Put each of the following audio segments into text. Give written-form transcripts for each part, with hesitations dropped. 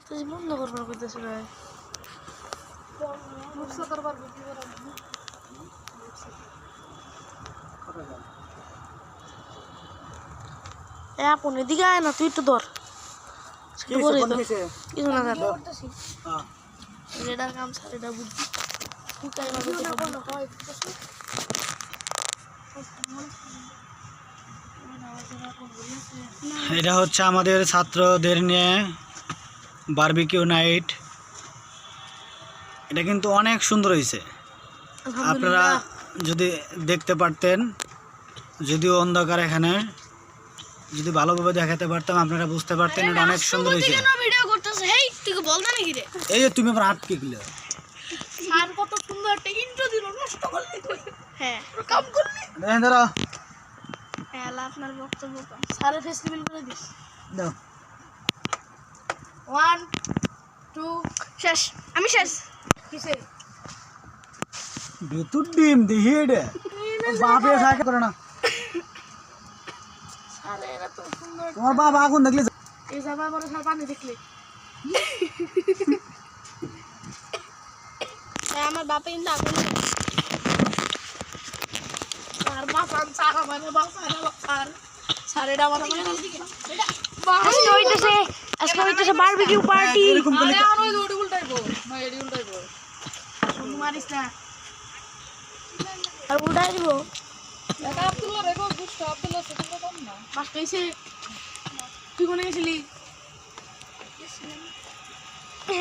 তুই বন্ধ করবার কইতেছিস ভাই মুখসা করবার কি করে এ আপন এদিকে আয় না তুই একটু ধর কিছু না ধর হ্যাঁ এটার কাম স্যার এটা বুদ্ধি ফুটাই না এটা হচ্ছে আমাদের ছাত্রদের নিয়ে বারবিকিউ নাইট। এটা কিন্তু অনেক সুন্দর হয়েছে, আপনারা যদি দেখতে পারতেন, যদিও অন্ধকার এখানে, যদি ভালোভাবে দেখাতে পারতাম আপনারা বুঝতে পারতেন এটা অনেক সুন্দর হয়েছে। ভিডিও করতেছ হেই তুই কি বলতা নাকি রে এই যে তুমি আমার হাত কি গেলে স্যার কত সুন্দর একটা ইন্ট্রো দিল নষ্ট করলি তুই হ্যাঁ কাম করলি দেখেন দাঁড়া হ্যাঁ আপনার বক্তব্য কম স্যারের ফেস্টিভ্যাল করে দিস দাও 1 2 শেষ আমি শেষ কিসে বেতুর ডিম দেখি এটা বাপে সাকে করে না আরে এটা তো সুন্দর তোমার বাবা আগুন দেখলে এই যাবা বড় স্যার পানি দেখলে আমার বাপে কিন্তু আগুন আর বাসান চাকা মানে বাসান আর স্যার এটা আমার আজকে হইতেছে বারবিকিউ পার্টি আরে আর ওই ওডি উল্টাইবো না এডি উল্টাইবো শুন মারিস না আর উড়াই দিব এটা আব্দুল্লাহ রেগো গুস্ত আব্দুল্লাহ সেটা কম না মাস কইছে তুই কোনে গেছিলি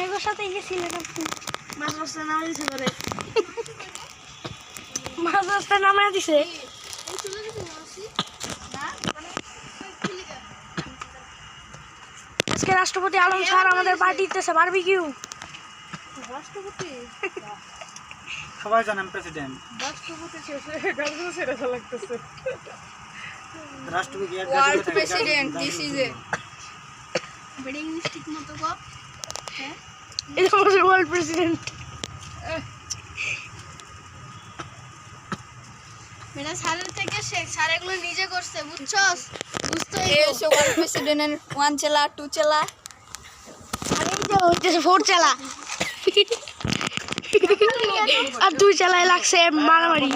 এগোর সাথে গেছিলেন আপনি মাছ রাস্তা নামে দিছে করে মাছ রাস্তা নামে দিছে আজকে রাষ্ট্রপতি আলম স্যার আমাদের পার্টিতে বারবিকিউ রাষ্ট্রপতি সবাই জানেন প্রেসিডেন্ট রাষ্ট্রপতি শেষে গাড়ি ছেড়ে লাগতেছে রাষ্ট্রপতি এক world president this is a bedding mistake মতো গো হ্যাঁ এটা আমাদের ওয়ার্ল্ড প্রেসিডেন্ট মেরা স্যারের থেকে শেখ স্যার এগুলো নিজে করছে বুঝছস বুঝতো এই সে ওয়ার্ল্ড প্রেসিডেন্টের 1 চেলা 2 চেলা আরে এই যে হচ্ছে 4 চালা আর 2 চালায় লাগছে মারামারি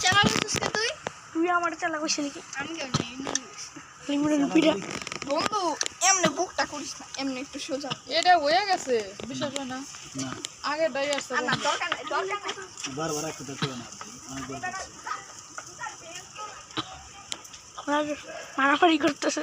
চালা বলছিস কে তুই আমার চালা কইছিস কি আমি কেন লিমুরের পিড়া বন্ধু এমনে বুকটা করিস না এমনে একটু সোজা এটা হয়ে গেছে বিশ্বাস হয় না আগে দাই আসছে না দরকার নাই বারবার একটু দেখো না অনেক মারামারি করতেছে